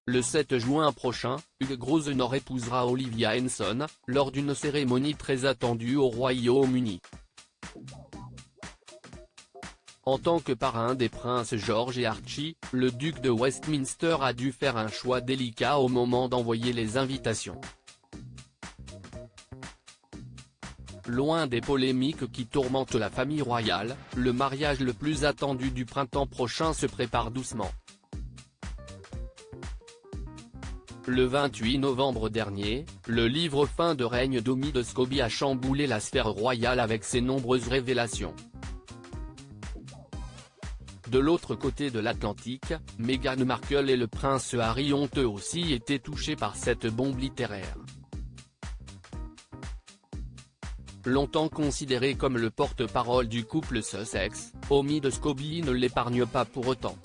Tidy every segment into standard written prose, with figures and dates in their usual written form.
Le 7 juin prochain, Hugh Grosvenor épousera Olivia Henson, lors d'une cérémonie très attendue au Royaume-Uni. En tant que parrain des princes George et Archie, le duc de Westminster a dû faire un choix délicat au moment d'envoyer les invitations. Loin des polémiques qui tourmentent la famille royale, le mariage le plus attendu du printemps prochain se prépare doucement. Le 28 novembre dernier, le livre Fin de règne d'Omi de Scobie a chamboulé la sphère royale avec ses nombreuses révélations. De l'autre côté de l'Atlantique, Meghan Markle et le prince Harry ont eux aussi été touchés par cette bombe littéraire. Longtemps considéré comme le porte-parole du couple Sussex, Omi de Scobie ne l'épargne pas pour autant.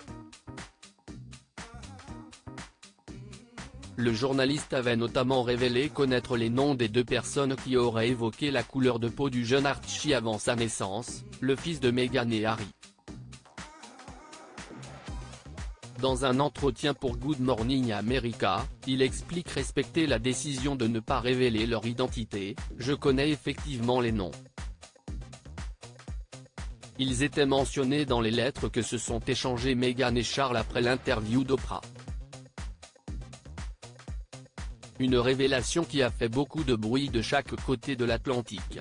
Le journaliste avait notamment révélé connaître les noms des deux personnes qui auraient évoqué la couleur de peau du jeune Archie avant sa naissance, le fils de Meghan et Harry. Dans un entretien pour Good Morning America, il explique respecter la décision de ne pas révéler leur identité. « Je connais effectivement les noms. Ils étaient mentionnés dans les lettres que se sont échangées Meghan et Charles après l'interview d'Oprah. » Une révélation qui a fait beaucoup de bruit de chaque côté de l'Atlantique.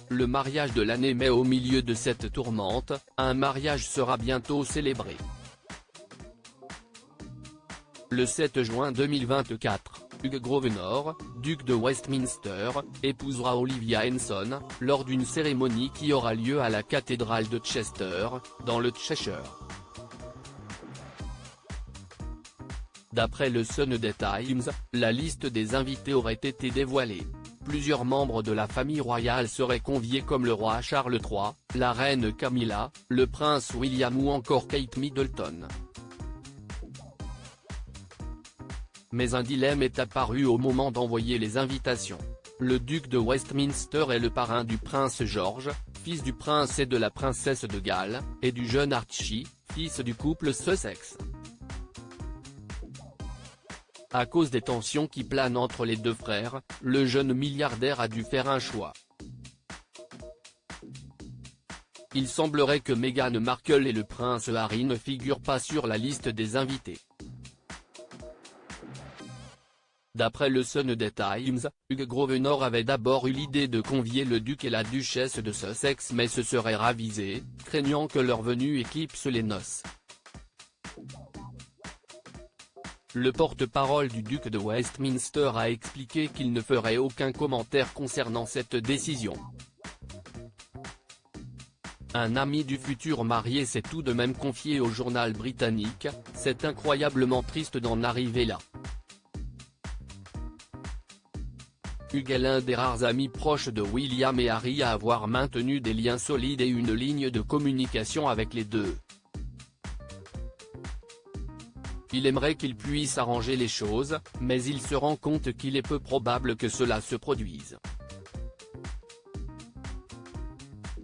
Le mariage de l'année met au milieu de cette tourmente, un mariage sera bientôt célébré. Le 7 juin 2024, Hugh Grosvenor, duc de Westminster, épousera Olivia Henson, lors d'une cérémonie qui aura lieu à la cathédrale de Chester, dans le Cheshire. D'après le Sunday Times, la liste des invités aurait été dévoilée. Plusieurs membres de la famille royale seraient conviés comme le roi Charles III, la reine Camilla, le prince William ou encore Kate Middleton. Mais un dilemme est apparu au moment d'envoyer les invitations. Le duc de Westminster est le parrain du prince George, fils du prince et de la princesse de Galles, et du jeune Archie, fils du couple Sussex. À cause des tensions qui planent entre les deux frères, le jeune milliardaire a dû faire un choix. Il semblerait que Meghan Markle et le prince Harry ne figurent pas sur la liste des invités. D'après le Sunday Times, Hugh Grosvenor avait d'abord eu l'idée de convier le duc et la duchesse de Sussex mais se serait ravisé, craignant que leur venue éclipse les noces. Le porte-parole du duc de Westminster a expliqué qu'il ne ferait aucun commentaire concernant cette décision. Un ami du futur marié s'est tout de même confié au journal britannique, « C'est incroyablement triste d'en arriver là. Hugh est l'un des rares amis proches de William et Harry à avoir maintenu des liens solides et une ligne de communication avec les deux. Il aimerait qu'il puisse arranger les choses, mais il se rend compte qu'il est peu probable que cela se produise.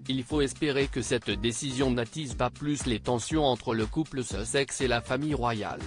Il faut espérer que cette décision n'attise pas plus les tensions entre le couple Sussex et la famille royale.